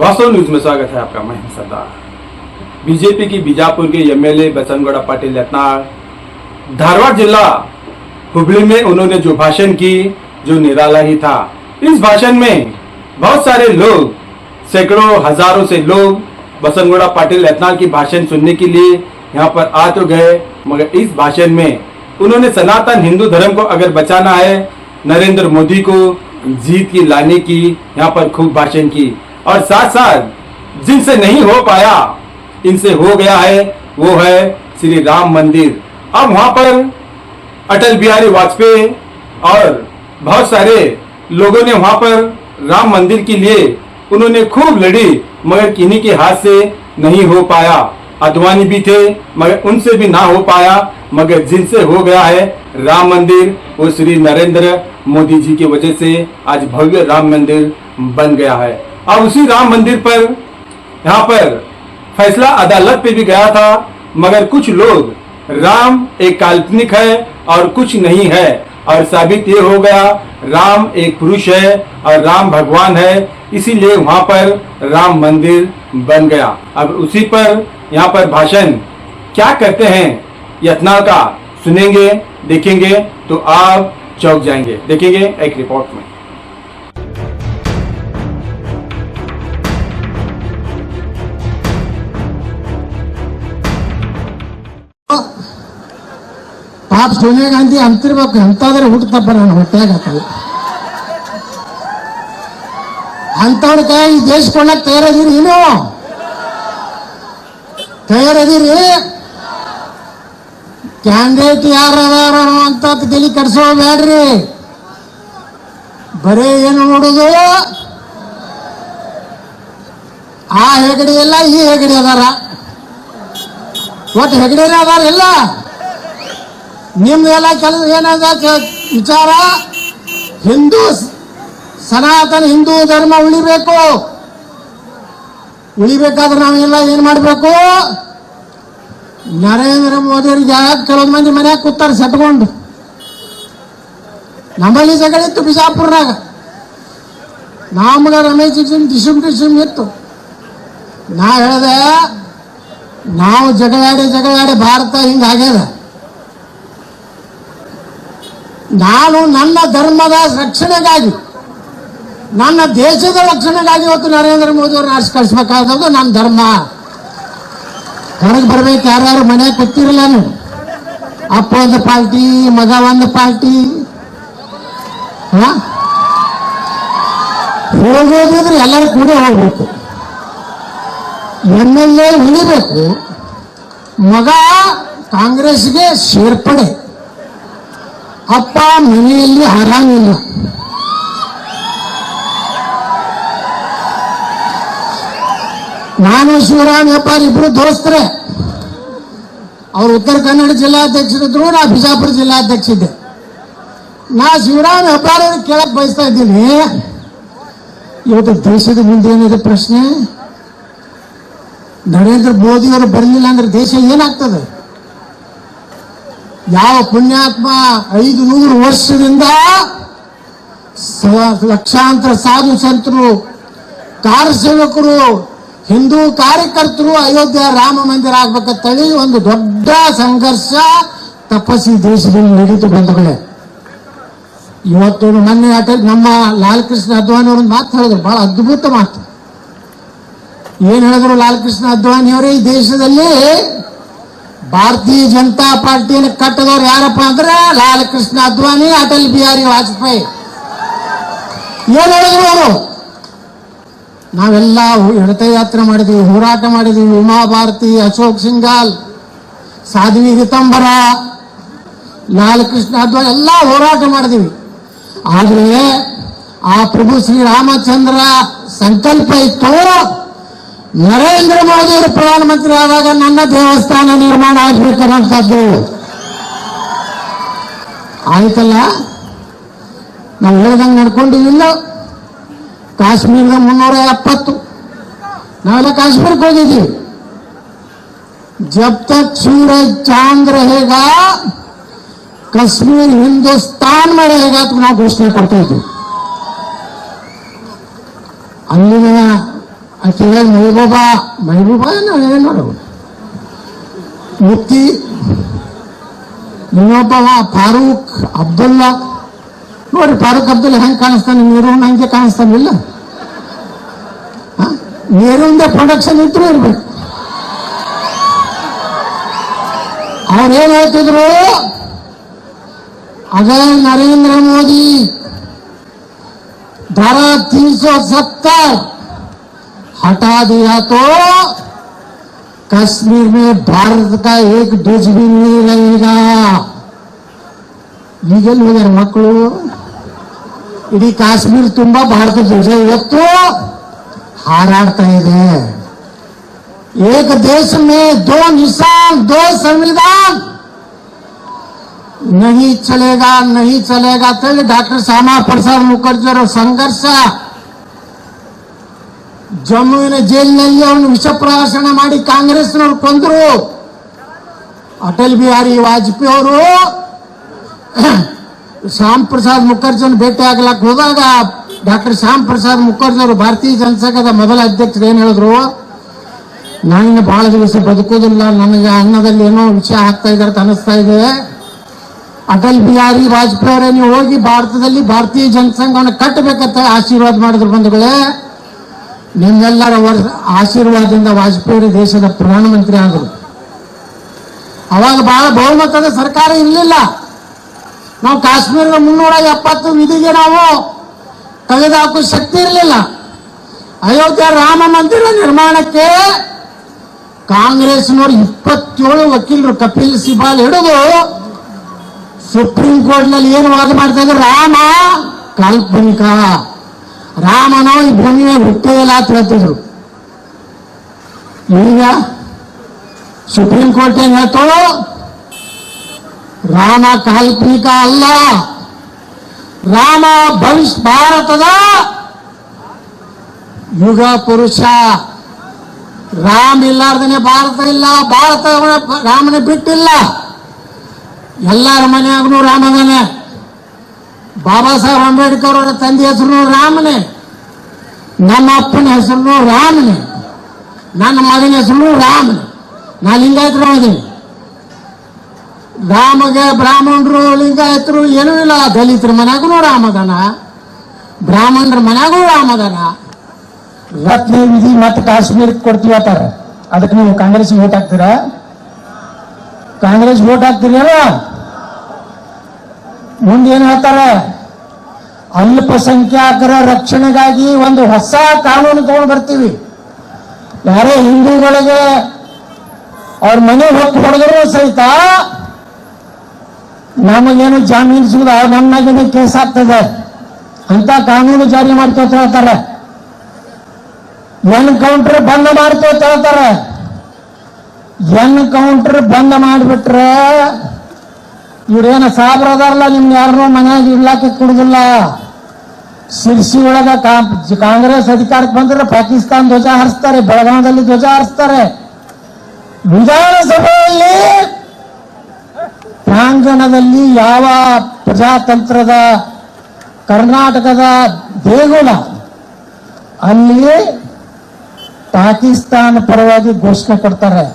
वास्तव न्यूज में स्वागत है आपका। मैं सरदार। बीजेपी की बीजापुर के एमएलए बसनगौड़ा पाटिल यत्नाल धारवाड़ जिला हुबली में उन्होंने जो भाषण की, जो निराला ही था। इस भाषण में बहुत सारे लोग, सैकड़ों हजारों से लोग बसनगौड़ा पाटिल यत्नाल की भाषण सुनने के लिए यहाँ पर आ तो गए, मगर इस भाषण में उन्होंने सनातन हिंदू धर्म को अगर बचाना है, नरेंद्र मोदी को जीत की लाने की यहाँ पर खूब भाषण की। और साथ साथ जिनसे नहीं हो पाया, इनसे हो गया है, वो है श्री राम मंदिर। अब वहां पर अटल बिहारी वाजपेयी और बहुत सारे लोगों ने वहां पर राम मंदिर के लिए उन्होंने खूब लड़ी, मगर किन्हीं के हाथ से नहीं हो पाया। अद्वानी भी थे, मगर उनसे भी ना हो पाया। मगर जिनसे हो गया है राम मंदिर, वो श्री नरेंद्र मोदी जी की वजह से आज भव्य राम मंदिर बन गया है। अब उसी राम मंदिर पर यहाँ पर फैसला अदालत पे भी गया था, मगर कुछ लोग राम एक काल्पनिक है और कुछ नहीं है, और साबित ये हो गया राम एक पुरुष है और राम भगवान है, इसीलिए वहां पर राम मंदिर बन गया। अब उसी पर यहाँ पर भाषण क्या करते हैं यत्नाल का सुनेंगे, देखेंगे तो आप चौंक जाएंगे। देखेंगे एक रिपोर्ट में। ಪಾಪ ಸೋನಿಯಾ ಗಾಂಧಿ ಅಂತಿರ್ಬೇಕು, ಎಂತಾದ್ರೆ ಹುಟ್ಟತಪ್ಪ ನಾನು ಹೊಟ್ಟೆಯಾಗ ಅಂತವ್ರ ಕೈ ಈ ದೇಶ ಕೊಳ್ಳಕ್ ತಯಾರದಿರಿ, ಏನು ತಯಾರದಿರಿ? ಕ್ಯಾಂಡಿಡೇಟ್ ಯಾರದಾರ ಅಂತ ತಲೆ ಕೆಡ್ಸೋಬೇಡ್ರಿ, ಬರೇ ಏನು ನೋಡುದು, ಆ ಹೆಗಡೆ ಇಲ್ಲ ಈ ಹೆಗಡೆ ಅದಾರ, ಒಟ್ಟು ಹೆಗಡೆನೇ ಅದಾರ ಇಲ್ಲ. ನಿಮ್ದೆಲ್ಲ ಕೆಲಸ ಏನದ ವಿಚಾರ, ಹಿಂದೂ ಸನಾತನ ಹಿಂದೂ ಧರ್ಮ ಉಳಿಬೇಕು. ಉಳಿಬೇಕಾದ್ರೆ ನಾವೆಲ್ಲ ಏನ್ ಮಾಡ್ಬೇಕು? ನರೇಂದ್ರ ಮೋದಿಯವ್ರಿಗೆ ಕೆಲವೊಂದು ಮಂದಿ ಮನ್ಯಾಗ ಕೂತಾರ ಸೆಟ್ಕೊಂಡು. ನಮ್ಮಲ್ಲಿ ಜಗಳ ಇತ್ತು ಬಿಜಾಪುರ್ನಾಗ, ನಮ್ಗ ರಮೇಶ್ ಡಿಸುಮ್ ಇತ್ತು. ನಾ ಹೇಳ್ದೆ, ನಾವು ಜಗಳಾಡಿ ಭಾರತ ಹಿಂಗಾಗ್ಯದ. ನಾನು ನನ್ನ ಧರ್ಮದ ರಕ್ಷಣೆಗಾಗಿ, ನನ್ನ ದೇಶದ ರಕ್ಷಣೆಗಾಗಿ ಇವತ್ತು ನರೇಂದ್ರ ಮೋದಿ ಅವ್ರನ್ನ ಆರಿಸಿ ಕಳಿಸ್ಬೇಕಾದದ್ದು ನನ್ನ ಧರ್ಮ. ಹೊರಗೆ ಬರ್ಬೇಕು, ಯಾರ್ಯಾರು ಮನೆಯಾಗ ಕೂತಿರಲ್ಲ ನೀವು, ಅಪ್ಪ ಒಂದು ಪಾರ್ಟಿ, ಮಗ ಒಂದು ಪಾರ್ಟಿ, ಹೋಗೋದಿದ್ರೆ ಎಲ್ಲರೂ ಕೂಡ ಹೋಗ್ಬೇಕು. MLA ಉಳಿಬೇಕು, ಮಗ ಕಾಂಗ್ರೆಸ್ಗೆ ಸೇರ್ಪಡೆ, ಅಪ್ಪ ಮನೆಯಲ್ಲಿ ಆರಾಮಿಲ್ಲ. ನಾನು ಶಿವರಾಮ್ ಹೆಬ್ಬಾರ್ ಇಬ್ರು ದೋಸ್ತರೇ. ಅವ್ರು ಉತ್ತರ ಕನ್ನಡ ಜಿಲ್ಲಾಧ್ಯಕ್ಷರಿದ್ರು, ನಾ ಬಿಜಾಪುರ ಜಿಲ್ಲಾಧ್ಯಕ್ಷ ಇದ್ದೆ. ನಾ ಶಿವರಾಮ್ ಹೆಬ್ಬಾರ್ ಅವ್ರಿಗೆ ಕೇಳಕ್ ಬಯಸ್ತಾ ಇದ್ದೀನಿ, ಇವತ್ತು ದೇಶದ ಮುಂದೆ ಏನಿದೆ ಪ್ರಶ್ನೆ? ನರೇಂದ್ರ ಮೋದಿ ಅವರು ಬರಲಿಲ್ಲ ಅಂದ್ರೆ ದೇಶ ಏನಾಗ್ತದೆ? ಯಾವ ಪುಣ್ಯಾತ್ಮ 500 ವರ್ಷದಿಂದ ಲಕ್ಷಾಂತರ ಸಾಧು ಸಂತರು, ಕಾರ್ಯಸೇವಕರು, ಹಿಂದೂ ಕಾರ್ಯಕರ್ತರು ಅಯೋಧ್ಯ ರಾಮ ಮಂದಿರ ಆಗ್ಬೇಕಂತೇಳಿ ಒಂದು ದೊಡ್ಡ ಸಂಘರ್ಷ ತಪಸ್ಸಿ ದೇಶದಲ್ಲಿ ನಡೀತು ಬಂಧುಗಳೇ. ಇವತ್ತು ಮೊನ್ನೆ ನಮ್ಮ ಲಾಲ್ ಕೃಷ್ಣ ಅದ್ವಾನಿ ಅವ್ರೊಂದು ಮಾತು ಹೇಳಿದ್ರು, ಬಹಳ ಅದ್ಭುತ ಮಾತು. ಏನ್ ಹೇಳಿದ್ರು ಲಾಲ್ ಕೃಷ್ಣ ಅದ್ವಾನಿ ಅವರೇ? ಈ ದೇಶದಲ್ಲಿ ಭಾರತೀಯ ಜನತಾ ಪಾರ್ಟಿಯನ್ನು ಕಟ್ಟದವ್ರು ಯಾರಪ್ಪ ಅಂದ್ರೆ ಲಾಲ್ ಕೃಷ್ಣ ಅದ್ವಾನಿ, ಅಟಲ್ ಬಿಹಾರಿ ವಾಜಪೇಯಿ. ಏನ್ ಹೇಳಿದ್ರು ಅವರು? ನಾವೆಲ್ಲ ರಥಯಾತ್ರೆ ಮಾಡಿದೀವಿ, ಹೋರಾಟ ಮಾಡಿದೀವಿ, ಉಮಾ ಭಾರತಿ, ಅಶೋಕ್ ಸಿಂಗಾಲ್, ಸಾಧ್ವಿ ರಿತಂಬರ, ಲಾಲ್ ಕೃಷ್ಣ ಅದ್ವಾನಿ ಎಲ್ಲ ಹೋರಾಟ ಮಾಡಿದೀವಿ. ಆದ್ರೆ ಆ ಪ್ರಭು ಶ್ರೀರಾಮಚಂದ್ರ ಸಂಕಲ್ಪ ಇತ್ತು, ನರೇಂದ್ರ ಮೋದಿ ಅವರು ಪ್ರಧಾನಮಂತ್ರಿ ಆದಾಗ ನನ್ನ ದೇವಸ್ಥಾನ ನಿರ್ಮಾಣ ಆಗ್ಬೇಕನ್ನೋಂಥದ್ದು ಆಯ್ತಲ್ಲ. ನಾವು ಹೇಳ್ದಂಗೆ ನಡ್ಕೊಂಡಿಲ್ಲ. ಕಾಶ್ಮೀರದ 370 ನಾವೆಲ್ಲ ಕಾಶ್ಮೀರಕ್ಕೆ ಹೋಗಿದ್ದೀವಿ. जब तक सूरज चांद रहेगा कश्मीर हिंदुस्तान में रहेगा तो ನಾವು ಘೋಷಣೆ ಕೊಡ್ತಾ ಇದ್ದೀವಿ. ಅಲ್ಲಿನ ಆಕೆ ಮೆಹಬೂಬಾ ಏನು ಮಾಡೋದು ಮುಕ್ತಿ. ಇನ್ನೊಬ್ಬವ ಫಾರೂಕ್ ಅಬ್ದುಲ್ಲಾ, ನೋಡಿ ಫಾರೂಕ್ ಅಬ್ದುಲ್ಲಾ ಹೆಂಗೆ ಕಾಣಿಸ್ತಾನೆ, ನೀರೂನ್ ಹಂಗೆ ಕಾಣಿಸ್ತಾನಿಲ್ಲ. ನೀರಿಂದ ಪ್ರೊಡಕ್ಷನ್ ಇದ್ರು ಇರ್ಬೇಕು. ಅವ್ರೇನ್ ಹೇಳ್ತಿದ್ರು, अगर नरेंद्र मोदी धारा 370 हटा दिया तो कश्मीर में भारत का एक ध्वज भी नहीं रहेगा. ಈಗೆಲ್ಲ ಹೋಗ್ಯಾರ ಮಕ್ಕಳು. ಇಡೀ ಕಾಶ್ಮೀರ ತುಂಬಾ ಭಾರತ ಧ್ವಜ ಇವತ್ತು ಹಾರಾಡ್ತಾ ಇದೆ. एक देश में दो निशान, दो संविधान नहीं चलेगा, नहीं चलेगा. डॉक्टर श्यामा प्रसाद मुखर्जी ಅವರ ಸಂಘರ್ಷ, ಜಮ್ಮುವಿನ ಜೈಲಿನಲ್ಲಿ ಅವನು ವಿಷಪ್ರಾಶನ ಮಾಡಿ ಕಾಂಗ್ರೆಸ್ನವರು ಕೊಂದರು. ಅಟಲ್ ಬಿಹಾರಿ ವಾಜಪೇಯಿ ಅವರು ಶ್ಯಾಮ್ ಪ್ರಸಾದ್ ಮುಖರ್ಜಿಯನ್ನು ಭೇಟಿ ಆಗ್ಲಕ್ಕೆ ಹೋದಾಗ ಡಾಕ್ಟರ್ ಶ್ಯಾಮ್ ಪ್ರಸಾದ್ ಮುಖರ್ಜಿ ಅವರು ಭಾರತೀಯ ಜನಸಂಘದ ಮೊದಲ ಅಧ್ಯಕ್ಷರು ಏನ್ ಹೇಳಿದ್ರು, ನಾನು ಬಹಳ ದಿವಸ ಬದುಕೋದಿಲ್ಲ, ನನಗೆ ಅನ್ನದಲ್ಲಿ ಏನೋ ವಿಷಯ ಆಗ್ತಾ ಇದೆ ಅಂತ ಅನಿಸ್ತಾ ಇದೆ. ಅಟಲ್ ಬಿಹಾರಿ ವಾಜಪೇಯಿ ಅವರೇ, ನೀವು ಹೋಗಿ ಭಾರತದಲ್ಲಿ ಭಾರತೀಯ ಜನಸಂಘವನ್ನು ಕಟ್ಟಬೇಕಂತ ಆಶೀರ್ವಾದ ಮಾಡಿದ್ರು. ಬಂಧುಗಳೇ, ನಿಮ್ಮೆಲ್ಲರ ಆಶೀರ್ವಾದದಿಂದ ವಾಜಪೇಯಿ ದೇಶದ ಪ್ರಧಾನಮಂತ್ರಿ ಆದರು. ಅವಾಗ ಬಹಳ ಬಹುಮತದ ಸರ್ಕಾರ ಇರಲಿಲ್ಲ. ನಾವು ಕಾಶ್ಮೀರದ 370 ವಿಧಿಗೆ ನಾವು ತೆಗೆದುಹಾಕೋ ಶಕ್ತಿ ಇರಲಿಲ್ಲ. ಅಯೋಧ್ಯ ರಾಮ ಮಂದಿರ ನಿರ್ಮಾಣಕ್ಕೆ ಕಾಂಗ್ರೆಸ್ನವರು 27 ವಕೀಲರು ಕಪಿಲ್ ಸಿಬಾಲ್ ಹಿಡಿದು ಸುಪ್ರೀಂ ಕೋರ್ಟ್ ನಲ್ಲಿ ಏನು ವಾದ ಮಾಡ್ತಾ ಇದ್ರು, ರಾಮ ಕಾಲ್ಪನಿಕ, ರಾಮನೋ ಈ ಭೂಮಿ ಮೇಲೆ ಹುಟ್ಟೇ ಇಲ್ಲ ಅಂತ ಹೇಳ್ತಿದ್ರು. ಈಗ ಸುಪ್ರೀಂ ಕೋರ್ಟ್ ಏನ್ ಹೇಳ್ತು, ರಾಮ ಕಾಲ್ಪನಿಕ ಅಲ್ಲ, ರಾಮ ಭವಿಷ್ಯ ಭಾರತದ ಯುಗ ಪುರುಷ. ರಾಮ ಇಲ್ಲಾರ್ದನೆ ಭಾರತ ಇಲ್ಲ, ಭಾರತ ರಾಮನ ಬಿಟ್ಟಿಲ್ಲ. ಎಲ್ಲರ ಮನೆಯಾಗೂ ರಾಮನೇ. ಬಾಬಾ ಸಾಹೇಬ್ ಅಂಬೇಡ್ಕರ್ ಅವರ ತಂದೆ ಹೆಸರು ರಾಮನೇ, ನಮ್ಮ ಅಪ್ಪನ ಹೆಸರು ರಾಮನೇ, ನನ್ನ ಮಗನ ಹೆಸರು ರಾಮನೇ. ನಾನು ಲಿಂಗಾಯತರು ಅದೀನಿ. ರಾಮಗೆ ಬ್ರಾಹ್ಮಣರು ಲಿಂಗಾಯತರು ಏನೂ ಇಲ್ಲ. ದಲಿತರ ಮನ್ಯಾಗೂ ರಾಮದಾನ, ಬ್ರಾಹ್ಮಣರ ಮನ್ಯಾಗೂ ರಾಮದಾನ. ರತ್ನ ವಿಧಿ ಮತ್ತೆ ಕಾಶ್ಮೀರಕ್ಕೆ ಕೊಡ್ತೀವತ್ತಾರ. ಅದಕ್ಕೆ ನೀವು ಕಾಂಗ್ರೆಸ್ ವೋಟ್ ಹಾಕ್ತೀರಾ? ಕಾಂಗ್ರೆಸ್ ವೋಟ್ ಹಾಕ್ತೀರಲ್ಲ. ಮುಂದೇನು ಹೇಳ್ತಾರೆ, ಅಲ್ಪಸಂಖ್ಯಾತರ ರಕ್ಷಣೆಗಾಗಿ ಒಂದು ಹೊಸ ಕಾನೂನು ತಗೊಂಡು ಬರ್ತೀವಿ. ಯಾರೇ ಹಿಂದೂಗಳಿಗೆ ಅವ್ರ ಮನೆ ಹೊತ್ತು ಹೊಡೆದ್ರು ಸಹಿತ ನಮಗೇನು ಜಾಮೀನು ಸಿಗುದು, ನಮ್ಮಾಗೇನೆ ಕೇಸ್ ಆಗ್ತದೆ ಅಂತ ಕಾನೂನು ಜಾರಿ ಮಾಡ್ಕೋತ ಹೇಳ್ತಾರೆ. ಎನ್ಕೌಂಟರ್ ಬಂದ್ ಮಾಡ್ಕೋತ ಹೇಳ್ತಾರೆ. ಎನ್ಕೌಂಟರ್ ಬಂದ್ ಮಾಡಿಬಿಟ್ರೆ ಇವ್ರೇನ ಸಾಬ್ರ ಅದಾರಲ್ಲ, ನಿಮ್ಗೆ ಯಾರನ್ನೂ ಮನೆಯಾಗ ಇರ್ಲಾಕೆ ಕೊಡುದಿಲ್ಲ. ಸಿರ್ಸಿ ಒಳಗ ಕಾಂಗ್ರೆಸ್ ಅಧಿಕಾರಕ್ಕೆ ಬಂದ್ರೆ ಪಾಕಿಸ್ತಾನ ಧ್ವಜ ಹಾರಿಸ್ತಾರೆ, ಬೆಳಗಾವದಲ್ಲಿ ಧ್ವಜ ಹಾರಿಸ್ತಾರೆ. ವಿಧಾನಸಭೆಯಲ್ಲಿ ಪ್ರಾಂಗಣದಲ್ಲಿ ಯಾವ ಪ್ರಜಾತಂತ್ರದ ಕರ್ನಾಟಕದ ದೇಗುಲ ಅಲ್ಲಿ ಪಾಕಿಸ್ತಾನ ಪರವಾಗಿ ಘೋಷಣೆ ಕೊಡ್ತಾರೆ.